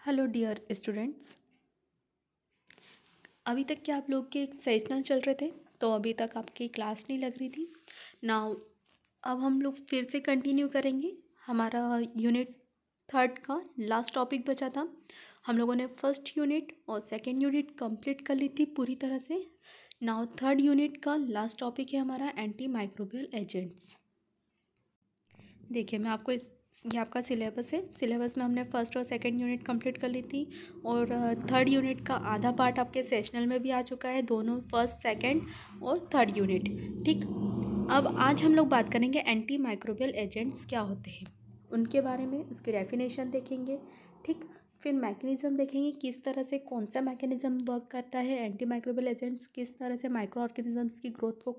Hello dear students. अभी तक क्या आप लोग के सेशनल चल रहे थे, तो अभी तक आपकी क्लास नहीं लग रही थी। नाउ अब हम लोग फिर से कंटिन्यू करेंगे। हमारा यूनिट 3 का लास्ट टॉपिक बचा था। हम लोगों ने फर्स्ट यूनिट और सेकंड यूनिट कंप्लीट कर ली थी पूरी तरह से। नाउ थर्ड यूनिट का लास्ट टॉपिक है हमारा एंटी माइक्रोबियल एजेंट्स। देखिए, मैं आपको ये आपका सिलेबस है। सिलेबस में हमने फर्स्ट और सेकंड यूनिट कंप्लीट कर ली थी और थर्ड यूनिट का आधा पार्ट आपके सेशनल में भी आ चुका है, दोनों फर्स्ट सेकंड और थर्ड यूनिट। ठीक, अब आज हम लोग बात करेंगे एंटी माइक्रोबियल एजेंट्स क्या होते हैं, उनके बारे में, उसकी डेफिनेशन देखेंगे। ठीक, फिर मैकेनिज़्म देखेंगे, किस तरह से कौन सा मैकेनिज़्म वर्क करता है। एंटी माइक्रोबियल एजेंट्स किस तरह से माइक्रो ऑर्गेनिजम्स की ग्रोथ को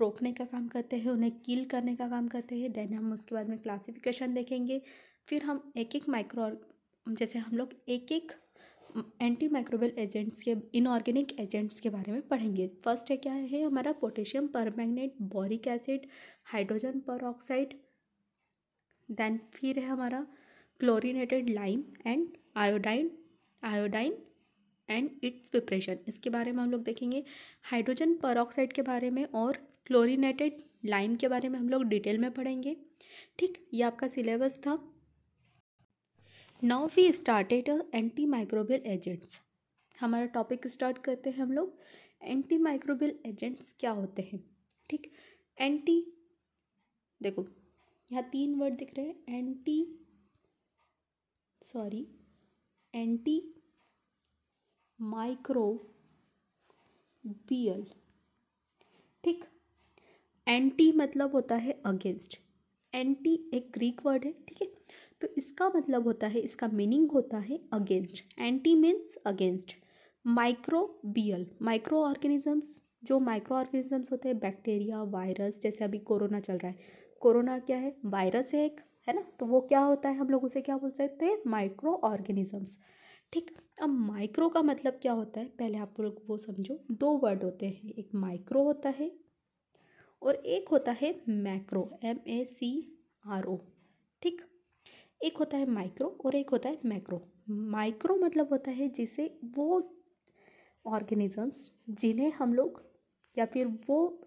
रोकने का काम करते हैं, उन्हें किल करने का काम करते हैं। देन हम उसके बाद में क्लासिफिकेशन देखेंगे। फिर हम एक एक जैसे हम लोग एक एक एंटी माइक्रोबियल एजेंट्स के, इनऑर्गेनिक एजेंट्स के बारे में पढ़ेंगे। फर्स्ट है क्या है हमारा potassium permanganate, boric acid, hydrogen peroxide. Then फिर है हमारा chlorinated lime and iodine and its preparation. इसके बारे में हम लोग देखेंगे। हाइड्रोजन परऑक्साइड के बारे में और क्लोरीनेटेड लाइम के बारे में हम लोग डिटेल में पढ़ेंगे। ठीक, ये आपका सिलेबस था। Now we started anti microbial agents. हमारा टॉपिक स्टार्ट करते हैं हम लोग। एंटी माइक्रोबियल एजेंट्स क्या होते हैं। ठीक, एंटी, देखो यहाँ 3 वर्ड दिख रहे हैं। Anti microbial. ठीक, एंटी मतलब होता है अगेंस्ट। एंटी एक ग्रीक वर्ड है, ठीक है, तो इसका मतलब होता है, इसका मीनिंग होता है against. Anti means against. Microbial, micro organisms, जो माइक्रो ऑर्गेनिजम्स होते हैं, बैक्टीरिया, वायरस, जैसे अभी कोरोना चल रहा है। कोरोना क्या है, वायरस है एक, है ना, तो वो क्या होता है, हम लोग उसे क्या बोल सकते हैं, माइक्रो ऑर्गेनिजम्स। ठीक, अब माइक्रो का मतलब क्या होता है, पहले आप लोग वो समझो। 2 वर्ड होते हैं, एक माइक्रो होता है और एक होता है मैक्रो, MACRO। ठीक, एक होता है माइक्रो और एक होता है मैक्रो। माइक्रो मतलब होता है जिसे वो ऑर्गेनिजम्स जिन्हें हम लोग, या फिर वो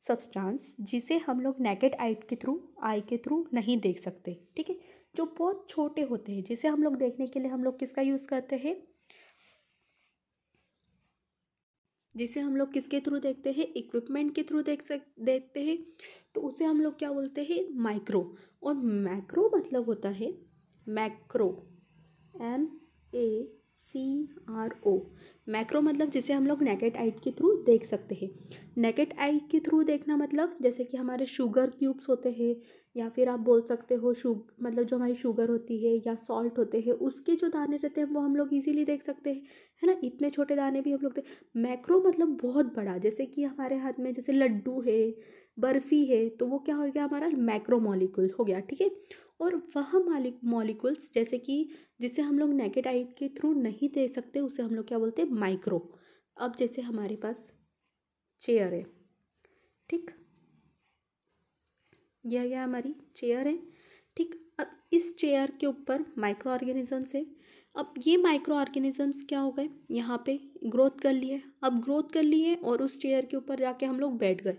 सब्सटेंस जिसे हम लोग नेकेड आई के थ्रू नहीं देख सकते। ठीक है, जो बहुत छोटे होते हैं, जिसे हम लोग देखने के लिए हम लोग किसका यूज़ करते हैं, जिसे हम लोग किसके थ्रू देखते हैं, इक्विपमेंट के थ्रू देखते हैं, तो उसे हम लोग क्या बोलते हैं, माइक्रो। और मैक्रो मतलब होता है मैक्रो, MACRO। मैक्रो मतलब जिसे हम लोग नेकेड आई के थ्रू देख सकते हैं। नेकेड आई के थ्रू देखना मतलब जैसे कि हमारे शुगर क्यूब्स होते हैं, या फिर आप बोल सकते हो मतलब जो हमारी शुगर होती है या सॉल्ट होते हैं, उसके जो दाने रहते हैं वो हम लोग इजीली देख सकते हैं, है ना। इतने छोटे दाने भी हम लोग मैक्रो मतलब बहुत बड़ा, जैसे कि हमारे हाथ में जैसे लड्डू है, बर्फ़ी है, तो वो क्या हो गया, हमारा मैक्रो मॉलिक्यूल हो गया। ठीक है, और वह मॉलिक्यूल्स जैसे कि जिसे हम लोग नेकेड आई के थ्रू नहीं देख सकते, उसे हम लोग क्या बोलते हैं, माइक्रो। अब जैसे हमारे पास चेयर है, ठीक, यह क्या हमारी चेयर है। ठीक, अब इस चेयर के ऊपर माइक्रो ऑर्गेनिजम्स है। अब ये माइक्रो ऑर्गेनिजम्स क्या हो गए, यहाँ पे ग्रोथ कर लिए। अब ग्रोथ कर लिए और उस चेयर के ऊपर जाके हम लोग बैठ गए।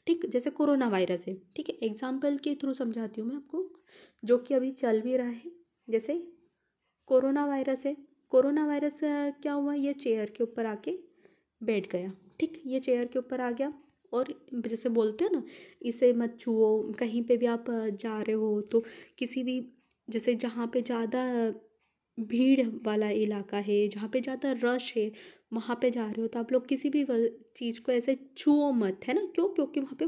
ठीक, जैसे कोरोना वायरस है, ठीक है, एग्जाम्पल के थ्रू समझाती हूँ मैं आपको, जो कि अभी चल भी रहा है। जैसे कोरोना वायरस है, कोरोना वायरस क्या हुआ, ये चेयर के ऊपर आके बैठ गया। ठीक, ये चेयर के ऊपर आ गया और जैसे बोलते हैं ना, इसे मत छुओ। कहीं पे भी आप जा रहे हो तो किसी भी, जैसे जहाँ पे ज़्यादा भीड़ वाला इलाका है, जहाँ पे ज़्यादा रश है, वहाँ पे जा रहे हो तो आप लोग किसी भी चीज़ को ऐसे छुओ मत, है ना। क्यों, क्योंकि वहाँ पे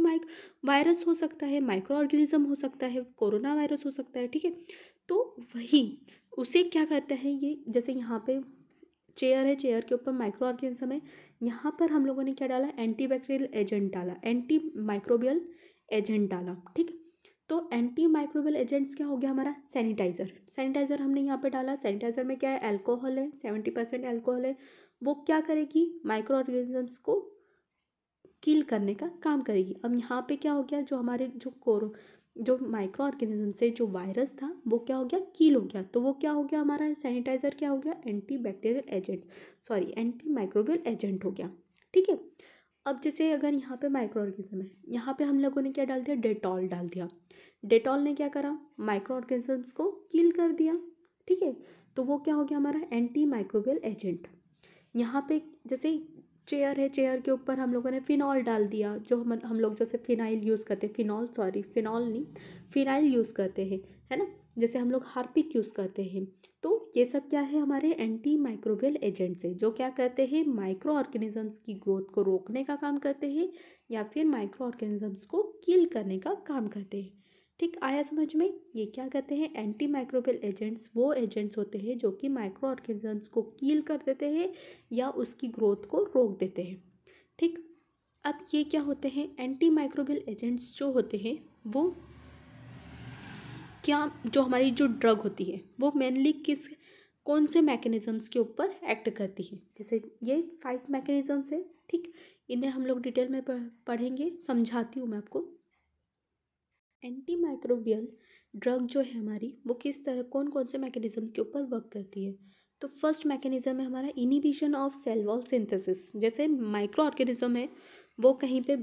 वायरस हो सकता है, माइक्रो ऑर्गेनिज्म हो सकता है, कोरोना वायरस हो सकता है। ठीक है, तो वही उसे क्या कहते हैं, ये जैसे यहाँ पे चेयर है, चेयर के ऊपर माइक्रो ऑर्गेनिज्म है, यहाँ पर हम लोगों ने क्या डाला, एंटी बैक्टीरियल एजेंट डाला, एंटी माइक्रोबियल एजेंट डाला। ठीक, तो एंटी माइक्रोबियल एजेंट्स क्या हो गया हमारा, सैनिटाइज़र। सैनिटाइज़र हमने यहाँ पे डाला। सैनिटाइज़र में क्या है, अल्कोहल है, 70% अल्कोहल है। वो क्या करेगी, माइक्रो ऑर्गेनिजम्स को किल करने का काम करेगी। अब यहाँ पे क्या हो गया, जो हमारे जो जो माइक्रो ऑर्गेनिज्म से जो वायरस था वो क्या हो गया, किल हो गया। तो वो क्या हो गया, हमारा सैनिटाइज़र क्या हो गया, anti bacterial agent, sorry anti microbial agent हो गया। ठीक है। अब जैसे अगर यहाँ पे माइक्रो ऑर्गेनिज्म है, यहाँ पे हम लोगों ने क्या डाल दिया, डेटॉल डाल दिया। डेटॉल ने क्या करा, माइक्रो ऑर्गेनिजम्स को किल कर दिया। ठीक है। तो वो क्या हो गया हमारा एंटी माइक्रोबियल एजेंट। यहाँ पे जैसे चेयर है, चेयर के ऊपर हम लोगों ने फिनॉल डाल दिया, जो हम लोग जैसे फिनाइल यूज़ करते हैं, फिनॉल सॉरी फिनॉल नहीं, फिनाइल यूज़ करते हैं, है ना, जैसे हम लोग हार्पिक यूज़ करते हैं। तो ये सब क्या है, हमारे एंटी माइक्रोबियल एजेंट्स है, जो क्या करते हैं, माइक्रो ऑर्गेनिजम्स की ग्रोथ को रोकने का काम करते हैं या फिर माइक्रो ऑर्गेनिजम्स को किल करने का काम करते हैं। ठीक, आया समझ में। ये क्या कहते हैं, एंटी माइक्रोबियल एजेंट्स वो एजेंट्स होते हैं जो कि माइक्रो ऑर्गेनिजम्स को किल कर देते हैं या उसकी ग्रोथ को रोक देते हैं। ठीक, अब ये क्या होते हैं, एंटी माइक्रोबियल एजेंट्स जो होते हैं वो क्या, जो हमारी जो ड्रग होती है वो मेनली कौन से मैकेनिज़म्स के ऊपर एक्ट करती है। जैसे ये 5 मैकेनिज़म्स है। ठीक, इन्हें हम लोग डिटेल में पढ़ेंगे, समझाती हूँ मैं आपको। एंटी माइक्रोबियल ड्रग जो है हमारी, वो किस तरह कौन कौन से मैकेनिज़्म के ऊपर वर्क करती है। तो फर्स्ट मैकेनिज़्म है हमारा inhibition of cell wall synthesis. जैसे माइक्रो ऑर्गेनिज्म है वो कहीं पे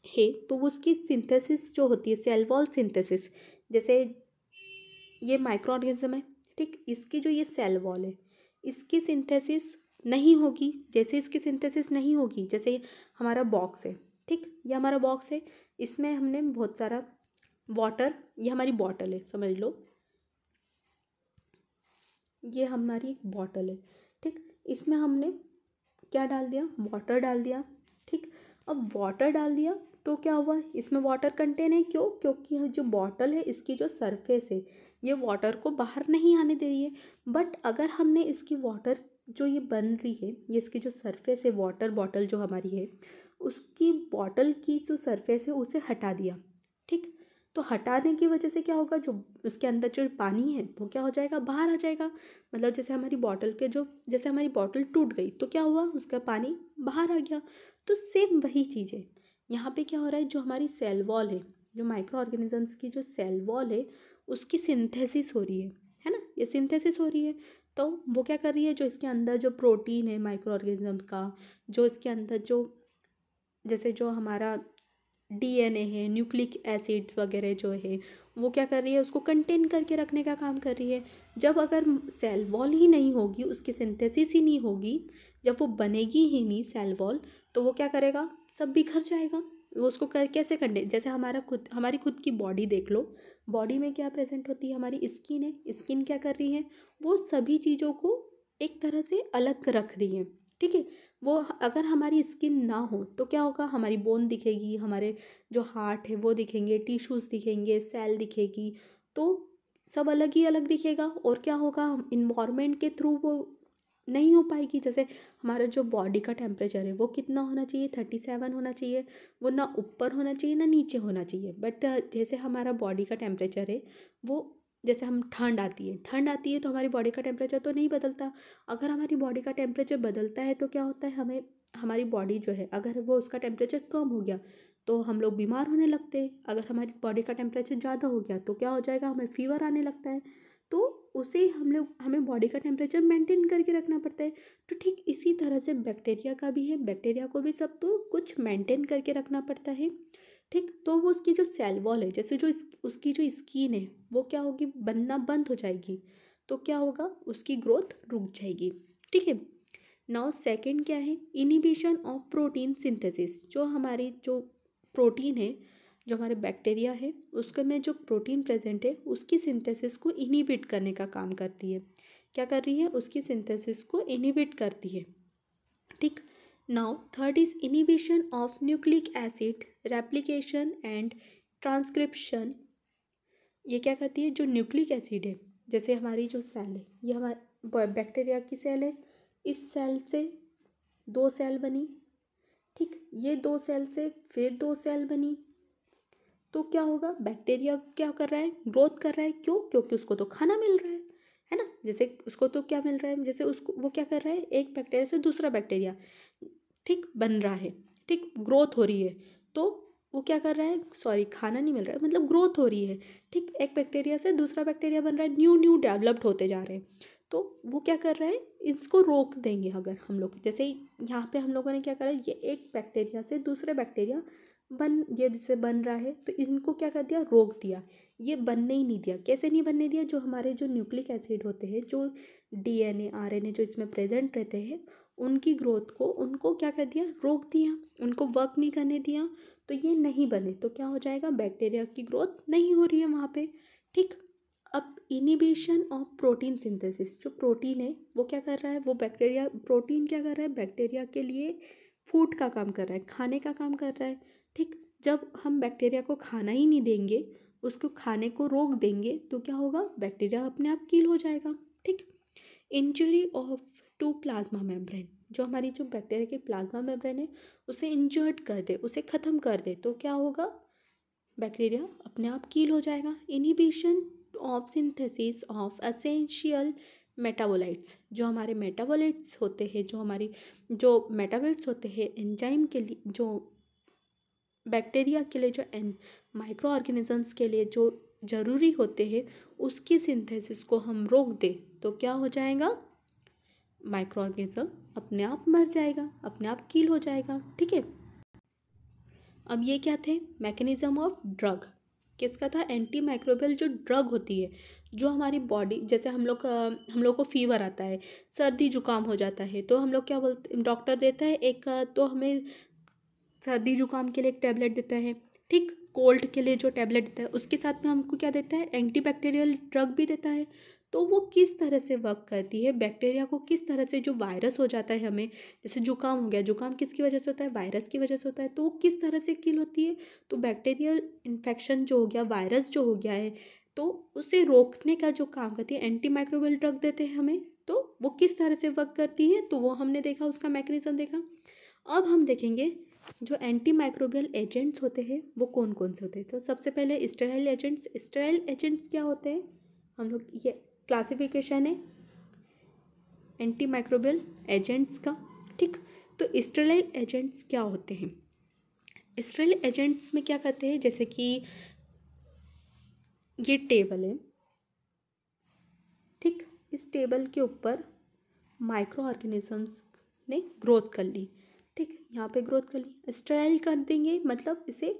है तो वो उसकी सिंथेसिस जो होती है, सेल वॉल सिंथेसिस, जैसे ये माइक्रो ऑर्गेनिज्म है, ठीक, इसकी जो ये सेल वॉल है इसकी सिंथेसिस नहीं होगी। जैसे इसकी सिंथेसिस नहीं होगी, जैसे हमारा बॉक्स है, ठीक, ये हमारा बॉक्स है, इसमें हमने बहुत सारा वाटर, ये हमारी बॉटल है समझ लो, ये हमारी एक बॉटल है। ठीक, इसमें हमने क्या डाल दिया, वाटर डाल दिया। ठीक, अब वाटर डाल दिया तो क्या हुआ, इसमें वाटर कंटेन है, क्यों, क्योंकि जो बॉटल है इसकी जो सरफेस है ये वाटर को बाहर नहीं आने दे रही है। बट अगर हमने इसकी वाटर जो ये बन रही है, ये इसकी जो सरफेस है, वाटर बॉटल जो हमारी है उसकी बॉटल की जो सरफेस है उसे हटा दिया। ठीक, तो हटाने की वजह से क्या होगा, जो उसके अंदर जो पानी है वो क्या हो जाएगा, बाहर आ जाएगा। मतलब जैसे हमारी बॉटल के जो, जैसे हमारी बॉटल टूट गई तो क्या हुआ, उसका पानी बाहर आ गया। तो सेम वही चीज़ है यहाँ पे, क्या हो रहा है, जो हमारी सेल वॉल है, जो माइक्रो ऑर्गेनिजम्स की जो सेल वॉल है उसकी सिंथेसिस हो रही है ना, ये सिंथेसिस हो रही है। तो वो क्या कर रही है, जो इसके अंदर जो प्रोटीन है माइक्रो ऑर्गेनिज्म का, जो इसके अंदर जो, जैसे जो हमारा डीएनए है, न्यूक्लिक एसिड्स वगैरह जो है वो क्या कर रही है, उसको कंटेन करके रखने का काम कर रही है। जब अगर सेल वॉल ही नहीं होगी, उसकी सिंथेसिस ही नहीं होगी, जब वो बनेगी ही नहीं सेल वॉल, तो वो क्या करेगा, सब बिखर जाएगा। वो उसको कैसे कंटेन, जैसे हमारी खुद की बॉडी देख लो, बॉडी में क्या प्रेजेंट होती है, हमारी स्किन है, स्किन क्या कर रही है, वो सभी चीज़ों को एक तरह से अलग रख रही है। ठीक है, वो अगर हमारी स्किन ना हो तो क्या होगा, हमारी बोन दिखेगी, हमारे जो हार्ट है वो दिखेंगे, टिश्यूज़ दिखेंगे, सेल दिखेगी, तो सब अलग ही अलग दिखेगा। और क्या होगा, इन्वायरमेंट के थ्रू वो नहीं हो पाएगी। जैसे हमारा जो बॉडी का टेम्परेचर है वो कितना होना चाहिए, 37 होना चाहिए, वो ना ऊपर होना चाहिए ना नीचे होना चाहिए। बट जैसे हमारा बॉडी का टेम्परेचर है वो, जैसे हम ठंड आती है तो हमारी बॉडी का टेम्परेचर तो नहीं बदलता। अगर हमारी बॉडी का टेम्परेचर बदलता है तो क्या होता है, हमें हमारी बॉडी जो है अगर वो उसका टेम्परेचर कम हो गया तो हम लोग बीमार होने लगते हैं। अगर हमारी बॉडी का टेम्परेचर ज़्यादा हो गया तो क्या हो जाएगा, हमें फीवर आने लगता है। तो उसे हमें बॉडी का टेम्परेचर मेंटेन करके रखना पड़ता है। तो ठीक इसी तरह से बैक्टीरिया का भी है, बैक्टीरिया को भी सब तो कुछ मेंटेन करके रखना पड़ता है। ठीक, तो वो उसकी जो सेल वॉल है, जैसे जो उसकी जो स्किन है वो क्या होगी, बनना बंद हो जाएगी, तो क्या होगा, उसकी ग्रोथ रुक जाएगी। ठीक है। नाउ सेकंड क्या है, इनिबिशन ऑफ प्रोटीन सिंथेसिस। जो हमारी जो प्रोटीन है, जो हमारे बैक्टीरिया है उसके में जो प्रोटीन प्रेजेंट है उसकी सिंथेसिस को इनिबिट करने का काम करती है। क्या कर रही है, उसकी सिंथेसिस को इनिबिट करती है। ठीक, now third is inhibition of nucleic acid replication and transcription. ये क्या करती है, जो न्यूक्लिक एसिड है, जैसे हमारी जो सेल है, ये हमारे बैक्टीरिया की सेल है, इस सेल से 2 सेल बनी। ठीक, ये 2 सेल से फिर 2 सेल बनी। तो क्या होगा, बैक्टीरिया क्या कर रहा है, ग्रोथ कर रहा है, क्यों, क्योंकि उसको तो खाना मिल रहा है ना। जैसे उसको तो क्या मिल रहा है, जैसे उसको वो क्या कर रहा है, एक बैक्टीरिया से दूसरा बैक्टीरिया ठीक बन रहा है, ठीक ग्रोथ हो रही है, तो वो क्या कर रहा है, सॉरी खाना नहीं मिल रहा है, मतलब ग्रोथ हो रही है, ठीक। एक बैक्टीरिया से दूसरा बैक्टीरिया बन रहा है, न्यू न्यू डेवलप्ड होते जा रहे हैं। तो वो क्या कर रहा है, इसको रोक देंगे अगर हम लोग, जैसे यहाँ पे हम लोगों ने क्या करा, ये एक बैक्टीरिया से दूसरे बैक्टीरिया ये जिससे बन रहा है, तो इनको क्या कर दिया, रोक दिया। ये बनने ही नहीं दिया। कैसे नहीं बनने दिया, जो हमारे जो न्यूक्लिक एसिड होते हैं, जो डीएनए आरएनए जो इसमें प्रेजेंट रहते हैं, उनकी ग्रोथ को उनको क्या कर दिया, रोक दिया, उनको वर्क नहीं करने दिया। तो ये नहीं बने तो क्या हो जाएगा, बैक्टीरिया की ग्रोथ नहीं हो रही है वहाँ पे, ठीक। अब इनिबिशन ऑफ प्रोटीन सिंथेसिस, जो प्रोटीन है वो क्या कर रहा है, वो बैक्टीरिया, प्रोटीन क्या कर रहा है, बैक्टीरिया के लिए फूड का काम कर रहा है, खाने का काम कर रहा है, ठीक। जब हम बैक्टीरिया को खाना ही नहीं देंगे, उसको खाने को रोक देंगे, तो क्या होगा, बैक्टीरिया अपने आप किल हो जाएगा, ठीक। Injury of to plasma membrane, जो हमारी जो बैक्टीरिया की प्लाज्मा मेम्ब्रेन है उसे इंजर्ड कर दे, उसे ख़त्म कर दे, तो क्या होगा, बैक्टीरिया अपने आप कील हो जाएगा। Inhibition of synthesis of essential metabolites, जो हमारे मेटाबोलाइट्स होते हैं, जो मेटाबोलाइट्स होते हैं एंजाइम के लिए, जो बैक्टीरिया के लिए, जो माइक्रो ऑर्गेनिजम्स के लिए जो ज़रूरी होते हैं, उसकी सिंथेसिस को हम रोक दें, तो क्या हो जाएगा, माइक्रो ऑर्गेनिज्म अपने आप मर जाएगा, अपने आप कील हो जाएगा, ठीक है। अब ये क्या थे, मैकेनिज्म ऑफ ड्रग, किसका था, एंटी माइक्रोबियल जो ड्रग होती है, जो हमारी बॉडी, जैसे हम लोग को फीवर आता है, सर्दी जुकाम हो जाता है, तो हम लोग क्या बोलते, डॉक्टर देता है एक, तो हमें सर्दी जुकाम के लिए एक टैबलेट देता है, ठीक। कोल्ड के लिए जो टैबलेट देता है उसके साथ में हमको क्या देता है, एंटीबैक्टीरियल ड्रग भी देता है। तो वो किस तरह से वर्क करती है, बैक्टीरिया को किस तरह से, जो वायरस हो जाता है हमें, जैसे जुकाम हो गया, जुकाम किसकी वजह से होता है, वायरस की वजह से होता है, तो वो किस तरह से किल होती है, तो बैक्टीरियल इन्फेक्शन जो हो गया, वायरस जो हो गया है, तो उसे रोकने का जो काम करती है, एंटी माइक्रोबियल ड्रग देते हैं हमें, तो वो किस तरह से वर्क करती है, तो वो हमने देखा, उसका मैकेनिज्म देखा। अब हम देखेंगे जो एंटी माइक्रोबियल एजेंट्स होते हैं वो कौन कौन से होते हैं। तो सबसे पहले स्टेराइल एजेंट्स। स्टेराइल एजेंट्स क्या होते हैं, हम लोग ये क्लासिफिकेशन है एंटी माइक्रोबियल एजेंट्स का, ठीक। तो स्टेराइल एजेंट्स क्या होते हैं, स्टेराइल एजेंट्स में क्या करते हैं, जैसे कि ये टेबल है, ठीक। इस टेबल के ऊपर माइक्रो ऑर्गेनिजम्स ने ग्रोथ कर ली, ठीक। यहाँ पे ग्रोथ कर ली, स्टेराइल कर देंगे, मतलब इसे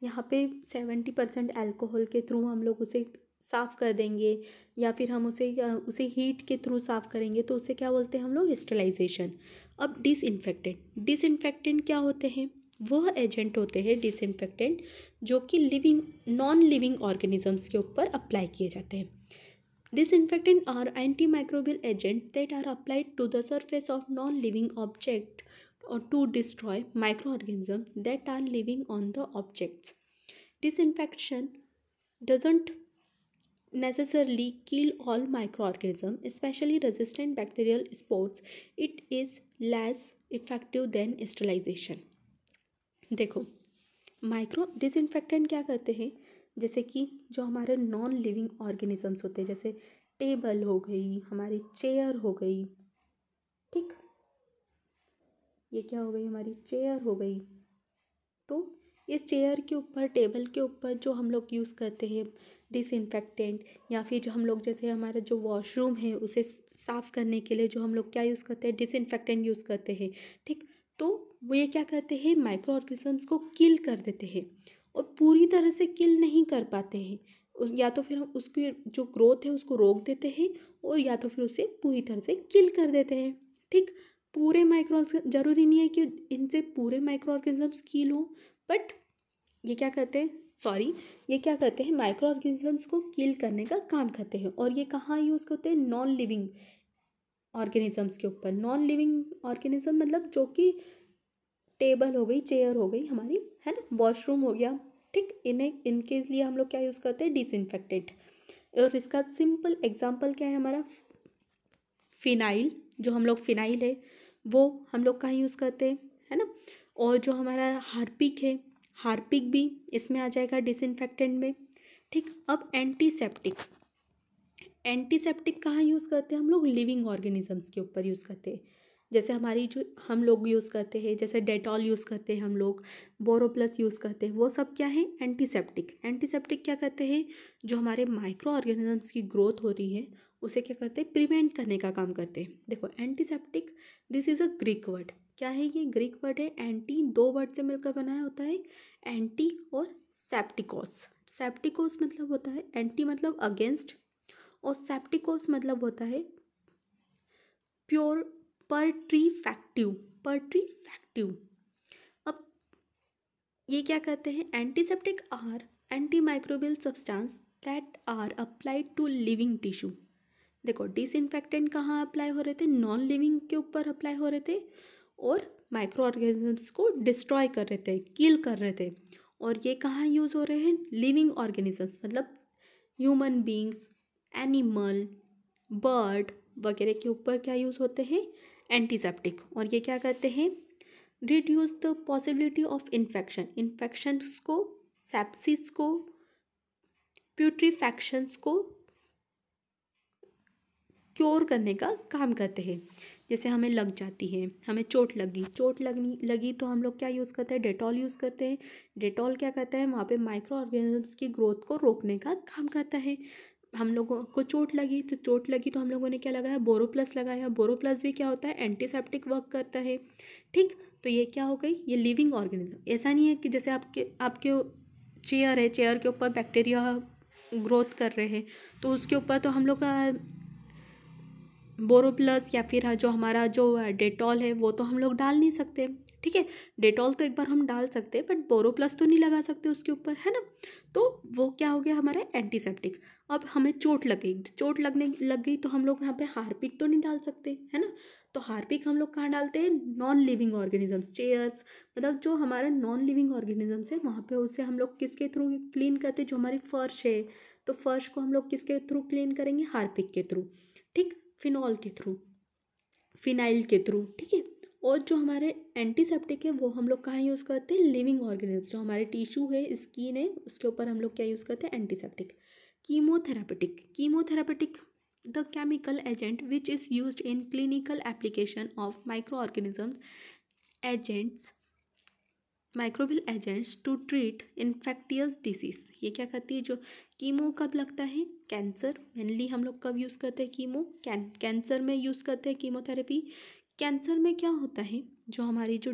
यहाँ पे 70% अल्कोहल के थ्रू हम लोग उसे साफ़ कर देंगे, या फिर हम उसे हीट के थ्रू साफ़ करेंगे, तो उसे क्या बोलते हैं हम लोग, स्टेरिलाइजेशन। अब डिसइंफेक्टेंट क्या होते हैं, वह एजेंट होते हैं डिसइंफेक्टेंट जो कि नॉन लिविंग ऑर्गेनिजम्स के ऊपर अप्लाई किए जाते हैं। Disinfectant are antimicrobial agents that are applied to the surface of non-living object or to destroy microorganisms that are living on the objects. Disinfection doesn't necessarily kill all microorganisms, especially resistant bacterial spores. It is less effective than sterilization. देखो, micro disinfectant क्या करते हैं, जैसे कि जो हमारे non living organisms होते हैं, जैसे टेबल हो गई, हमारी चेयर हो गई, ठीक। ये क्या हो गई, हमारी चेयर हो गई। तो इस चेयर के ऊपर, टेबल के ऊपर जो हम लोग यूज़ करते हैं डिसइंफेक्टेंट, या फिर जो हम लोग, जैसे हमारा जो वॉशरूम है उसे साफ़ करने के लिए जो हम लोग क्या यूज़ करते हैं, डिसइंफेक्टेंट यूज़ करते हैं, ठीक। तो वो ये क्या करते हैं, माइक्रो ऑर्गेनिजम्स को किल कर देते हैं, और पूरी तरह से किल नहीं कर पाते हैं, या तो फिर हम उसकी जो ग्रोथ है उसको रोक देते हैं, और या तो फिर उसे पूरी तरह से किल कर देते हैं, ठीक। पूरे माइक्रो, ज़रूरी नहीं है कि इनसे पूरे माइक्रो ऑर्गेनिजम्स किल हो, बट ये क्या करते हैं, ये क्या करते हैं, माइक्रो ऑर्गेनिजम्स को किल करने का काम करते हैं। और ये कहाँ यूज़ करते हैं, नॉन लिविंग ऑर्गेनिजम्स के ऊपर। नॉन लिविंग ऑर्गेनिज्म मतलब जो कि टेबल हो गई, चेयर हो गई हमारी, है ना, वॉशरूम हो गया, ठीक। इनके लिए हम लोग क्या यूज़ करते हैं, डिसइंफेक्टेंट। और इसका सिंपल एग्जांपल क्या है, हमारा फिनाइल, जो हम लोग फिनाइल है वो हम लोग कहाँ यूज़ करते हैं, है ना। और जो हमारा हार्पिक है, हार्पिक भी इसमें आ जाएगा डिसइंफेक्टेंट में, ठीक। अब एंटीसेप्टिक कहाँ यूज़ करते हैं हम लोग, लिविंग ऑर्गेनिजम्स के ऊपर यूज़ करते हैं, जैसे हमारी जो हम लोग यूज़ करते हैं, जैसे डेटॉल यूज़ करते हैं हम लोग, बोरोप्लस यूज़ करते हैं, वो सब क्या है, एंटीसेप्टिक। एंटीसेप्टिक क्या करते हैं, जो हमारे माइक्रो ऑर्गेनिजम्स की ग्रोथ हो रही है उसे क्या करते हैं, प्रिवेंट करने का काम करते हैं। देखो antiseptic, this is a Greek word. क्या है ये, ग्रीक वर्ड है। एंटी दो वर्ड से मिलकर बनाया होता है, एंटी और सेप्टिकोस। सेप्टिकोस मतलब होता है, एंटी मतलब अगेंस्ट, और सेप्टिकोस मतलब होता है प्योर पर्ट्रीफैक्टिव। पर्ट्रीफैक्टिव। अब ये क्या कहते हैं, antiseptic are anti microbial substance that are applied to living tissue. देखो डिसइंफेक्टेंट कहाँ अप्लाई हो रहे थे, नॉन लिविंग के ऊपर अप्लाई हो रहे थे और माइक्रो ऑर्गेनिजम्स को डिस्ट्रॉय कर रहे थे, किल कर रहे थे। और ये कहाँ यूज़ हो रहे हैं, लिविंग ऑर्गेनिजम्स मतलब ह्यूमन बींग्स, एनिमल, बर्ड वगैरह के ऊपर क्या यूज़ होते हैं, एंटीसेप्टिक। और ये क्या करते हैं, reduce the possibility of infection. Infections को, सेप्सिस को, प्यूट्रीफैक्शंस को क्योर करने का काम करते हैं। जैसे हमें लग जाती है, हमें चोट लगी तो हम लोग क्या यूज़ करते हैं, डेटॉल यूज़ करते हैं। डेटॉल क्या करता है, वहाँ पे माइक्रो ऑर्गेनिजम्स की ग्रोथ को रोकने का काम करता है। हम लोगों को चोट लगी तो हम लोगों ने क्या लगाया, बोरोप्लस लगाया। बोरोप्लस भी क्या होता है, एंटीसेप्टिक वर्क करता है। ठीक, तो ये क्या हो गई, ये लिविंग ऑर्गेनिज्म। ऐसा नहीं है कि जैसे आपके आपके चेयर है, चेयर के ऊपर बैक्टीरिया ग्रोथ कर रहे हैं तो उसके ऊपर तो हम लोग का बोरोप्लस या फिर जो हमारा जो डेटॉल है वो तो हम लोग डाल नहीं सकते। ठीक है, डेटॉल तो एक बार हम डाल सकते हैं बट बोरोप्लस तो नहीं लगा सकते उसके ऊपर, है ना। तो वो क्या हो गया हमारा एंटीसेप्टिक। अब हमें चोट लग गई, चोट लगने लग गई तो हम लोग यहाँ पे हार्पिक तो नहीं डाल सकते, है ना। तो हार्पिक हम लोग कहाँ डालते हैं, नॉन लिविंग ऑर्गेनिजम्स, चेयर्स मतलब जो हमारा नॉन लिविंग ऑर्गेनिजम्स है वहाँ पे उसे हम लोग किसके थ्रू क्लीन करते हैं, जो हमारी फर्श है तो फर्श को हम लोग किसके थ्रू क्लीन करेंगे, हार्पिक के थ्रू। ठीक, फिनॉल के थ्रू, फिनाइल के थ्रू। ठीक है, और जो हमारे एंटीसेप्टिक है वो हम लोग कहाँ यूज़ करते हैं, लिविंग ऑर्गेनिज्म, जो हमारे टिश्यू है, स्किन है, उसके ऊपर हम लोग क्या यूज़ करते हैं, antiseptic. Chemotherapeutic, chemotherapeutic the chemical agent which is used in clinical application of micro organism agents, microbial agents to treat infectious disease. ये क्या करती है, जो कीमो कब लगता है, कैंसर मेनली हम लोग कब यूज़ करते हैं कीमो, कैंसर में यूज़ करते हैं कीमोथेरेपी। कैंसर में क्या होता है, जो हमारी जो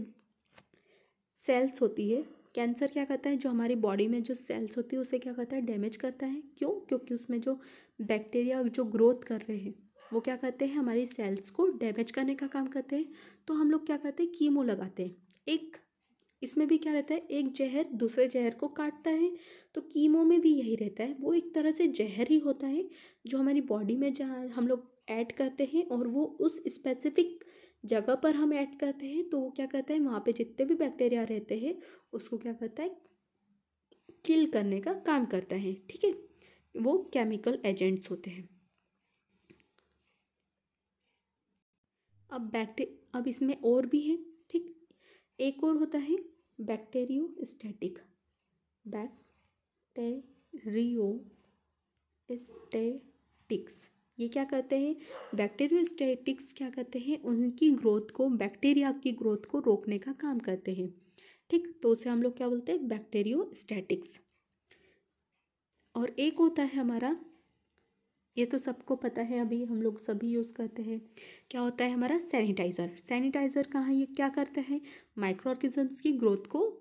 सेल्स होती है, कैंसर क्या करता है, जो हमारी बॉडी में जो सेल्स होती है उसे क्या करता है, डैमेज करता है। क्यों, क्योंकि उसमें जो बैक्टीरिया जो ग्रोथ कर रहे हैं वो क्या करते हैं, हमारी सेल्स को डैमेज करने का काम करते हैं। तो हम लोग क्या करते हैं, कीमो लगाते हैं। एक इसमें भी क्या रहता है, एक जहर दूसरे जहर को काटता है, तो कीमो में भी यही रहता है। वो एक तरह से जहर ही होता है जो हमारी बॉडी में जहाँ हम लोग ऐड करते हैं और वो उस स्पेसिफिक जगह पर हम ऐड करते हैं तो वो क्या करता है, वहाँ पे जितने भी बैक्टीरिया रहते हैं उसको क्या करता है, किल करने का काम करता है। ठीक है, वो केमिकल एजेंट्स होते हैं। अब इसमें और भी है। ठीक, एक और होता है बैक्टीरियोस्टैटिक। बैक्टीरियोस्टैटिक्स ये क्या करते हैं, बैक्टीरियोस्टैटिक्स क्या करते हैं, उनकी ग्रोथ को, बैक्टीरिया की ग्रोथ को रोकने का काम करते हैं। ठीक, तो उसे हम लोग क्या बोलते हैं, बैक्टीरियोस्टैटिक्स। और एक होता है हमारा, ये तो सबको पता है, अभी हम लोग सभी यूज़ करते हैं, क्या होता है हमारा सैनिटाइज़र। सैनिटाइज़र कहाँ, ये क्या करता है, माइक्रो ऑर्गेनिजम्स की ग्रोथ को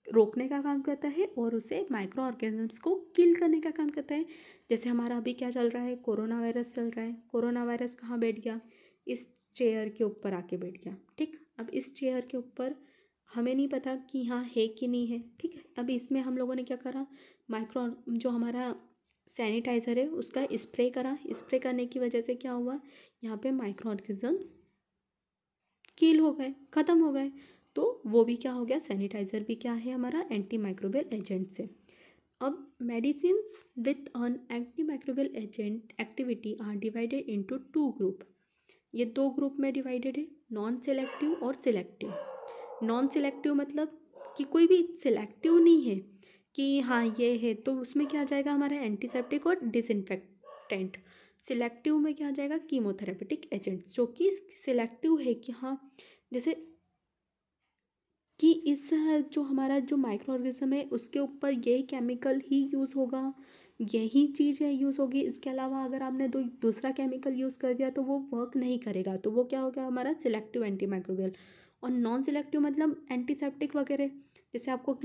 रोकने का काम करता है और उसे माइक्रो ऑर्गेनिजम्स को किल करने का काम करता है। जैसे हमारा अभी क्या चल रहा है, कोरोना वायरस चल रहा है। कोरोना वायरस कहाँ बैठ गया, इस चेयर के ऊपर आके बैठ गया। ठीक, अब इस चेयर के ऊपर हमें नहीं पता कि यहाँ है कि नहीं है। ठीक है, अब इसमें हम लोगों ने क्या करा, माइक्रो जो हमारा सैनिटाइज़र है उसका स्प्रे करा। स्प्रे करने की वजह से क्या हुआ, यहाँ पे माइक्रो ऑर्गेनिजम्स किल हो गए, ख़त्म हो गए। तो वो भी क्या हो गया, सैनिटाइज़र भी क्या है हमारा, एंटी माइक्रोबियल एजेंट से। अब medicines with an anti microbial agent activity are divided into two group. ये दो ग्रुप में डिवाइडेड है, नॉन सेलेक्टिव और सिलेक्टिव। नॉन सिलेक्टिव मतलब कि कोई भी सिलेक्टिव नहीं है कि हाँ ये है, तो उसमें क्या आ जाएगा हमारा एंटीसेप्टिक और डिसइंफेक्टेंट। सिलेक्टिव में क्या आ जाएगा, कीमोथेरेपेटिक एजेंट, जो कि सिलेक्टिव है कि हाँ जैसे कि इस जो हमारा जो माइक्रो ऑर्गेनिज्म है उसके ऊपर यही केमिकल ही यूज़ होगा, यही चीज़ है यूज़ होगी, इसके अलावा अगर आपने दूसरा केमिकल यूज़ कर दिया तो वो वर्क नहीं करेगा, तो वो क्या होगा हमारा सिलेक्टिव एंटी माइक्रोबियल। और नॉन सिलेक्टिव मतलब एंटीसेप्टिक वगैरह, जैसे आपको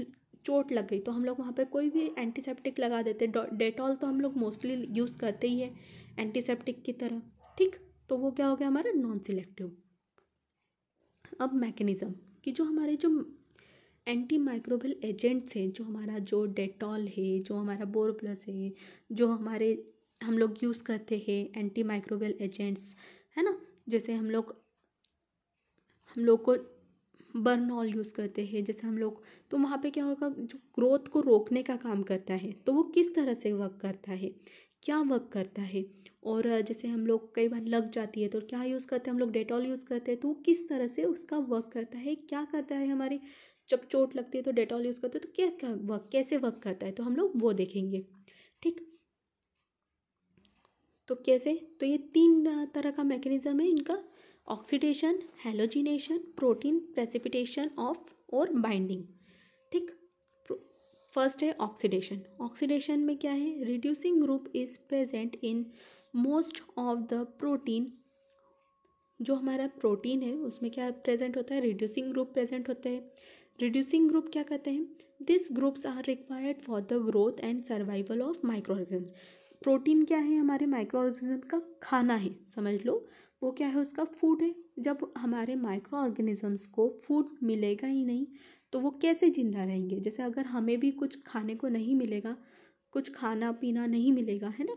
चोट लग गई तो हम लोग वहाँ पे कोई भी एंटीसेप्टिक लगा देते, डेटॉल तो हम लोग मोस्टली यूज़ करते ही है एंटीसेप्टिक की तरह, ठीक। तो वो क्या हो गया हमारा नॉन सिलेक्टिव। अब मैकेनिज़्म कि जो हमारे जो एंटी माइक्रोबियल एजेंट्स हैं, जो हमारा जो डेटॉल है, जो हमारा बोरोप्लस है, जो हमारे हम लोग यूज़ करते हैं एंटी माइक्रोबियल एजेंट्स, है ना, जैसे हम लोग को बर्नॉल यूज़ करते हैं, जैसे हम लोग, तो वहाँ पे क्या होगा, जो ग्रोथ को रोकने का काम करता है, तो वो किस तरह से वर्क करता है, क्या वर्क करता है। और जैसे हम लोग कई बार लग जाती है तो क्या यूज़ करते हैं हम लोग, डेटॉल यूज़ करते हैं, तो वो किस तरह से उसका वर्क करता है, क्या करता है हमारी, जब चोट लगती है तो डेटॉल यूज़ करते हैं तो क्या क्या वर्क, कैसे वर्क करता है, तो हम लोग वो देखेंगे, ठीक। तो कैसे, तो ये तीन तरह का मैकेनिज्म है इनका, oxidation, halogenation, protein precipitation of और बाइंडिंग, ठीक। फर्स्ट है ऑक्सीडेशन। ऑक्सीडेशन में क्या है, reducing group is present in most of the protein, जो हमारा प्रोटीन है उसमें क्या प्रेजेंट होता है, रिड्यूसिंग ग्रुप प्रेजेंट होते हैं। रिड्यूसिंग ग्रुप क्या कहते हैं, this groups are required for the growth and survival of micro organism. Protein क्या है, हमारे माइक्रो ऑर्गेनिज्म का खाना है, समझ लो, वो क्या है, उसका फूड है। जब हमारे माइक्रो ऑर्गेनिजम्स को फूड मिलेगा ही नहीं तो वो कैसे जिंदा रहेंगे, जैसे अगर हमें भी कुछ खाने को नहीं मिलेगा, कुछ खाना पीना नहीं मिलेगा, है ना,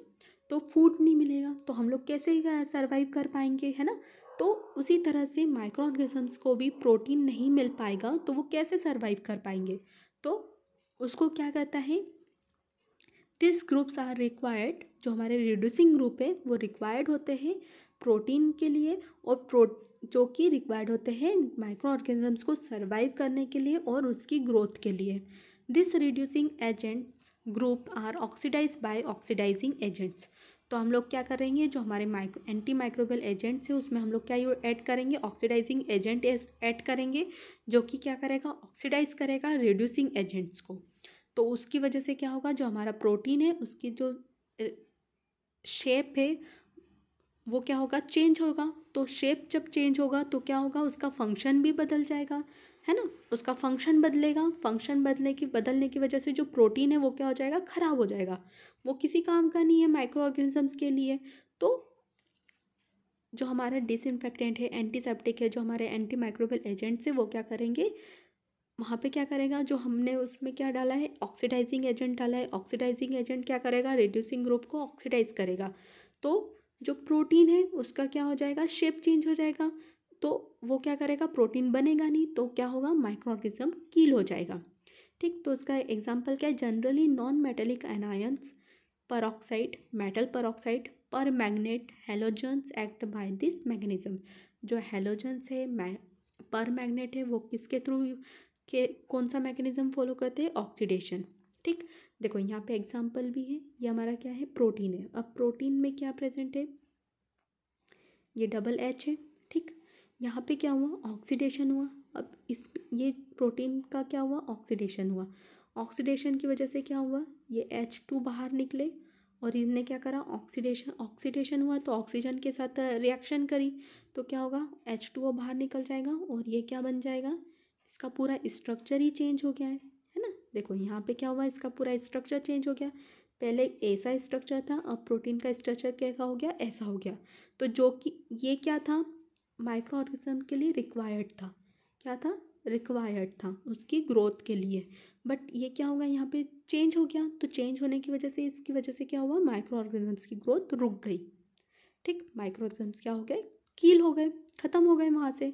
तो फूड नहीं मिलेगा तो हम लोग कैसे सर्वाइव कर पाएंगे, है ना। तो उसी तरह से माइक्रो ऑर्गेनिजम्स को भी प्रोटीन नहीं मिल पाएगा तो वो कैसे सर्वाइव कर पाएंगे, तो उसको क्या कहता है, दिस ग्रुप्स आर रिक्वायर्ड, जो हमारे रिड्यूसिंग ग्रुप है वो रिक्वायर्ड होते हैं प्रोटीन के लिए, और जो कि रिक्वायर्ड होते हैं माइक्रो ऑर्गेनिजम्स को सर्वाइव करने के लिए और उसकी ग्रोथ के लिए। This reducing agents group are oxidize by oxidizing agents. तो हम लोग क्या करेंगे, जो हमारे एंटी माइक्रोबियल एजेंट्स है उसमें हम लोग क्या ऐड करेंगे, ऑक्सीडाइजिंग एजेंट ऐड करेंगे, जो कि क्या करेगा, ऑक्सीडाइज करेगा रिड्यूसिंग एजेंट्स को। तो उसकी वजह से क्या होगा, जो हमारा प्रोटीन है उसकी जो शेप है वो क्या होगा, चेंज होगा। तो शेप जब चेंज होगा तो क्या होगा, उसका फंक्शन भी बदल जाएगा, है ना, उसका फंक्शन बदलेगा, फंक्शन बदलने की वजह से जो प्रोटीन है वो क्या हो जाएगा, खराब हो जाएगा, वो किसी काम का नहीं है माइक्रो ऑर्गेनिजम्स के लिए। तो जो हमारा डिसइंफेक्टेंट है, एंटीसेप्टिक है, जो हमारे एंटी माइक्रोबियल एजेंट्स है वो क्या करेंगे, वहाँ पे क्या करेगा, जो हमने उसमें क्या डाला है, ऑक्सीडाइजिंग एजेंट डाला है, ऑक्सीडाइजिंग एजेंट क्या करेगा, रिड्यूसिंग ग्रुप को ऑक्सीडाइज करेगा, तो जो प्रोटीन है उसका क्या हो जाएगा, शेप चेंज हो जाएगा, तो वो क्या करेगा, प्रोटीन बनेगा नहीं, तो क्या होगा, माइक्रो ऑर्गेनिज्म किल हो जाएगा, ठीक। तो इसका एग्जाम्पल क्या है, generally non metallic anions, peroxide, metal peroxide, permanganate, halogens act by this mechanism. जो हेलोजन्स है, पर मैग्नेट है, वो किसके थ्रू के कौन सा मैकेनिज्म फॉलो करते हैं, ऑक्सीडेशन, ठीक। देखो यहाँ पे एग्जाम्पल भी है, ये हमारा क्या है, प्रोटीन है। अब प्रोटीन में क्या प्रेजेंट है, ये डबल एच है, ठीक। यहाँ पे क्या हुआ, ऑक्सीडेशन हुआ। अब इस ये प्रोटीन का क्या हुआ, ऑक्सीडेशन हुआ। ऑक्सीडेशन की वजह से क्या हुआ, ये H2 बाहर निकले और इनने क्या करा, ऑक्सीडेशन हुआ तो ऑक्सीजन के साथ रिएक्शन करी, तो क्या होगा, H2O बाहर निकल जाएगा और ये क्या बन जाएगा, इसका पूरा स्ट्रक्चर ही चेंज हो गया है ना। देखो यहाँ पे क्या हुआ, इसका पूरा स्ट्रक्चर चेंज हो गया, पहले ऐसा स्ट्रक्चर था, अब प्रोटीन का स्ट्रक्चर कैसा हो गया, ऐसा हो गया। तो जो कि ये क्या था, माइक्रो ऑर्गेनिज्म के लिए रिक्वायर्ड था, क्या था, रिक्वायर्ड था उसकी ग्रोथ के लिए, बट ये क्या होगा, यहाँ पे चेंज हो गया, तो चेंज होने की वजह से इसकी वजह से क्या हुआ, माइक्रो ऑर्गेनिजम्स की ग्रोथ रुक गई, ठीक। माइक्रो ऑर्गेनिजम्स क्या हो गए, कील हो गए, ख़त्म हो गए वहाँ से।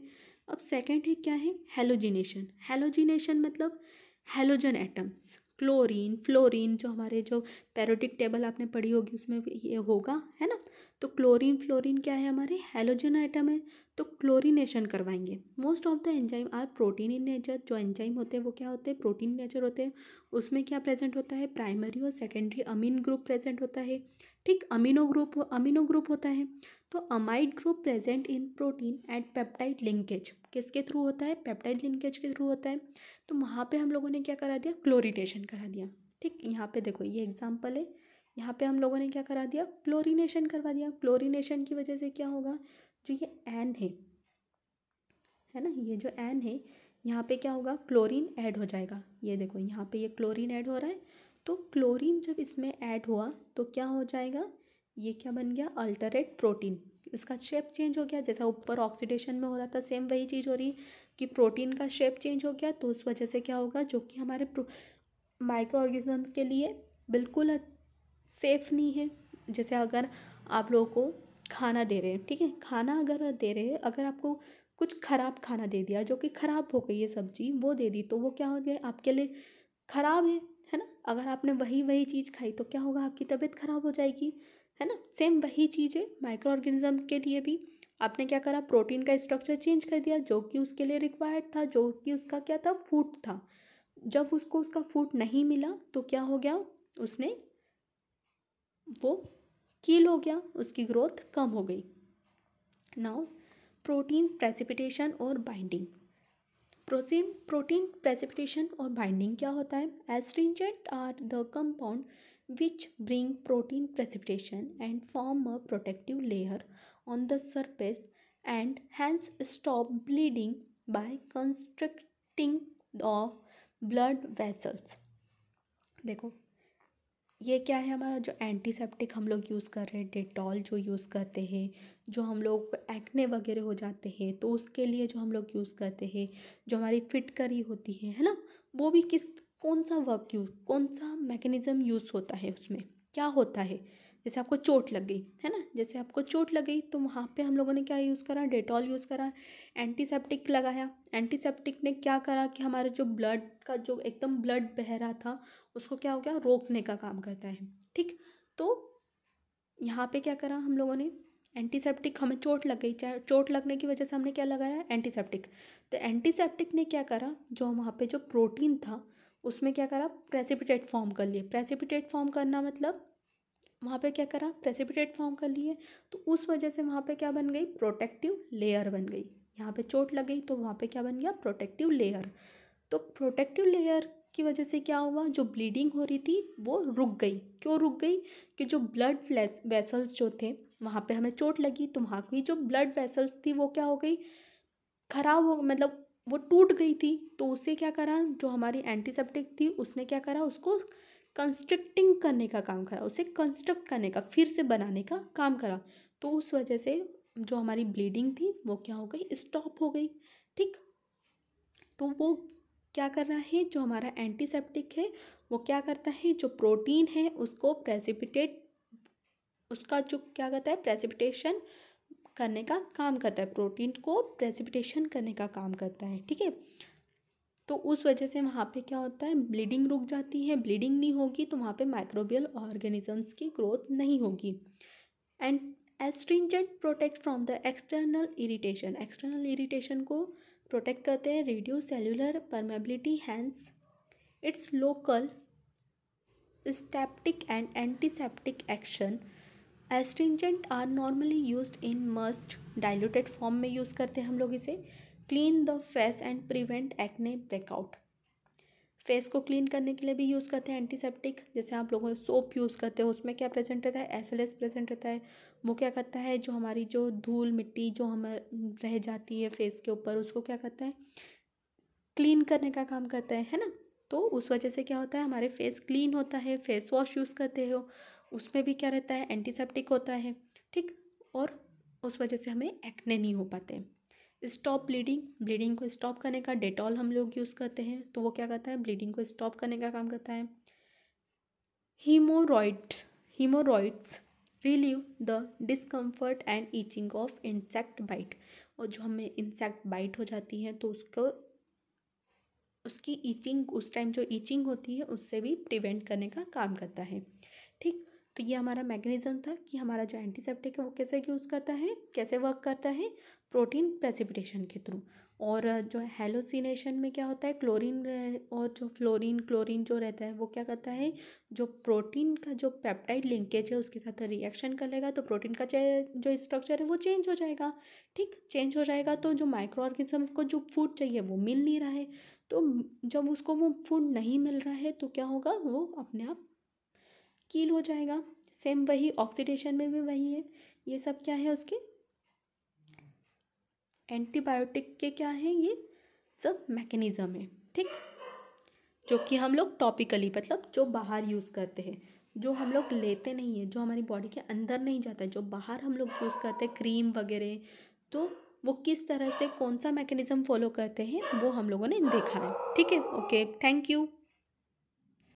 अब सेकेंड है क्या है, हेलोजिनेशन। हेलोजिनेशन मतलब हेलोजन एटम्स, क्लोरीन, फ्लोरीन, जो हमारे जो पेरियोडिक टेबल आपने पढ़ी होगी उसमें ये होगा, है ना। तो क्लोरीन, फ्लोरीन क्या है, हमारे हेलोजन एटम है, तो क्लोरीनेशन करवाएंगे। Most of the enzyme are protein in nature. जो एंजाइम होते हैं वो क्या होते हैं, प्रोटीन नेचर होते हैं। उसमें क्या प्रेजेंट होता है, प्राइमरी और सेकेंडरी अमीन ग्रुप प्रेजेंट होता है, ठीक, अमीनो ग्रुप होता है। तो amide group present in protein at peptide linkage, किसके थ्रू होता है? पेप्टाइड लिंकेज के थ्रू होता है। तो वहाँ पे हम लोगों ने क्या करा दिया? क्लोरीनेशन करा दिया। ठीक, यहाँ पे देखो ये एग्जाम्पल है, यहाँ पे हम लोगों ने क्या करा दिया? क्लोरीनेशन करवा दिया। क्लोरीनेशन की वजह से क्या होगा? जो ये एन है ना, ये जो एन है, यहाँ पे क्या होगा? क्लोरीन ऐड हो जाएगा। ये देखो यहाँ पे ये क्लोरीन ऐड हो रहा है। तो क्लोरीन जब इसमें ऐड हुआ तो क्या हो जाएगा? ये क्या बन गया? Alternate protein. इसका शेप चेंज हो गया, जैसा ऊपर ऑक्सीडेशन में हो रहा था सेम वही चीज़ हो रही कि प्रोटीन का शेप चेंज हो गया। तो उस वजह से क्या होगा? जो कि हमारे माइक्रो ऑर्गेनिज्म के लिए बिल्कुल सेफ नहीं है। जैसे अगर आप लोगों को खाना दे रहे हैं, ठीक है, खाना अगर दे रहे हैं, अगर आपको कुछ ख़राब खाना दे दिया जो कि ख़राब हो गई है सब्जी, वो दे दी, तो वो क्या हो गया? आपके लिए ख़राब है ना। अगर आपने वही चीज़ खाई तो क्या होगा? आपकी तबीयत ख़राब हो जाएगी, है ना। सेम वही चीज़ है माइक्रो ऑर्गेनिज्म के लिए भी। आपने क्या करा? प्रोटीन का स्ट्रक्चर चेंज कर दिया जो कि उसके लिए रिक्वायर्ड था, जो कि उसका क्या था? फूड था। जब उसको उसका फूड नहीं मिला तो क्या हो गया? उसने वो कील हो गया, उसकी ग्रोथ कम हो गई। नाउ प्रोटीन प्रेसिपिटेशन और बाइंडिंग। प्रोटीन प्रेसिपिटेशन और बाइंडिंग क्या होता है? Astringent are the compound which bring protein precipitation and form a protective layer on the surface and hence stop bleeding by constructing of blood vessels. देखो ये क्या है? हमारा जो एंटीसेप्टिक हम लोग यूज़ कर रहे हैं, डेटॉल जो यूज़ करते हैं, जो हम लोग एक्ने वगैरह हो जाते हैं तो उसके लिए जो हम लोग यूज़ करते हैं, जो हमारी फिटकरी होती है ना, वो भी कौन सा मैकेनिज़्म यूज़ होता है, उसमें क्या होता है? जैसे आपको चोट लग गई है ना, जैसे आपको चोट लग गई तो वहाँ पे हम लोगों ने क्या यूज़ करा? डेटॉल यूज़ करा, एंटीसेप्टिक लगाया। एंटीसेप्टिक ने क्या करा कि हमारे जो ब्लड का जो एकदम ब्लड बह रहा था उसको क्या हो गया? रोकने का काम करता है। ठीक, तो यहाँ पे क्या करा हम लोगों ने? एंटीसेप्टिक, हमें चोट लग गई, चोट लगने की वजह से हमने क्या लगाया? एंटीसेप्टिक। तो एंटीसेप्टिक ने क्या करा? जो वहाँ पे जो प्रोटीन था उसमें क्या करा? प्रेसिपिटेट फॉर्म कर लिए। प्रेसिपिटेट फॉर्म करना मतलब वहाँ पे क्या करा? प्रेसिपिटेट फॉर्म कर लिए। तो उस वजह से वहाँ पे क्या बन गई? प्रोटेक्टिव लेयर बन गई। यहाँ पे चोट लग गई तो वहाँ पे क्या बन गया? Protective layer. तो प्रोटेक्टिव लेयर की वजह से क्या हुआ? जो ब्लीडिंग हो रही थी वो रुक गई। क्यों रुक गई? कि जो ब्लड वेसल्स जो थे, वहाँ पे हमें चोट लगी तो वहाँ की जो ब्लड वेसल्स थी वो क्या हो गई? खराब हो, मतलब वो टूट गई थी। तो उसे क्या करा? जो हमारी एंटीसेप्टिक थी उसने क्या करा? उसको कंस्ट्रक्टिंग करने का काम करा, उसे कंस्ट्रक्ट करने का, फिर से बनाने का काम करा। तो उस वजह से जो हमारी ब्लीडिंग थी वो क्या हो गई? स्टॉप हो गई। ठीक, तो वो क्या कर रहा है? जो हमारा एंटीसेप्टिक है वो क्या करता है? जो प्रोटीन है उसको प्रेसिपिटेट, उसका जो क्या करता है? प्रेसिपिटेशन करने का काम करता है, प्रोटीन को प्रेसिपिटेशन करने का काम करता है। ठीक है, तो उस वजह से वहाँ पे क्या होता है? ब्लीडिंग रुक जाती है। ब्लीडिंग नहीं होगी तो वहाँ पे माइक्रोबियल ऑर्गेनिजम्स की ग्रोथ नहीं होगी। And astringent protect from the external irritation. External irritation को प्रोटेक्ट करते हैं। Reduce cellular permeability, hence its local styptic and antiseptic action. Astringent are normally used in must diluted form में use करते हैं हम लोग इसे। Clean the face and prevent acne breakout. Face को क्लीन करने के लिए भी यूज़ करते हैं एंटीसेप्टिक। जैसे आप लोगों सोप यूज़ करते हैं उसमें क्या प्रेजेंट रहता है? SLS प्रेजेंट रहता है। वो क्या करता है? जो हमारी जो धूल मिट्टी जो हमें रह जाती है फेस के ऊपर उसको क्या करता है? क्लीन करने का काम करता है ना। तो उस वजह से क्या होता है? हमारे फेस क्लीन होता है। फेस वॉश यूज़ करते हो उसमें भी क्या रहता है? एंटीसेप्टिक होता है। ठीक, और उस वजह से हमें एक्ने नहीं हो पाते। स्टॉप ब्लीडिंग, ब्लीडिंग को स्टॉप करने का डेटॉल हम लोग यूज़ करते हैं तो वो क्या करता है? ब्लीडिंग को स्टॉप करने का काम करता है। Haemorrhoids relieve the discomfort and itching of insect bite. और जो हमें इंसेक्ट बाइट हो जाती है तो उसकी ईचिंग, उस टाइम जो ईचिंग होती है उससे भी प्रिवेंट करने का काम करता है। ठीक, तो ये हमारा मैकेनिज्म था कि हमारा जो एंटीसेप्टिक है वो कैसे यूज़ करता है, कैसे वर्क करता है? प्रोटीन प्रेसिपिटेशन के थ्रू। और जो है हेलोसिनेशन में क्या होता है, क्लोरीन और जो फ्लोरीन क्लोरीन जो रहता है वो क्या करता है, जो प्रोटीन का जो पेप्टाइड लिंकेज है उसके साथ रिएक्शन कर लेगा, तो प्रोटीन का जो स्ट्रक्चर है वो चेंज हो जाएगा। ठीक, चेंज हो जाएगा तो जो माइक्रो ऑर्गेनिज्म को जो फूड चाहिए वो मिल नहीं रहा है, तो जब उसको वो फूड नहीं मिल रहा है तो क्या होगा, वो अपने आप कील हो जाएगा। सेम वही ऑक्सीडेशन में भी वही है। ये सब क्या है उसके एंटीबायोटिक के क्या है, ये सब मैकेनिज़्म है। ठीक, जो कि हम लोग टॉपिकली मतलब जो बाहर यूज़ करते हैं, जो हम लोग लेते नहीं है, जो हमारी बॉडी के अंदर नहीं जाता है, जो बाहर हम लोग यूज़ करते हैं क्रीम वगैरह, तो वो किस तरह से कौन सा मैकेनिज़्म फॉलो करते हैं वो हम लोगों ने देखा है। ठीक है, ओके, थैंक यू।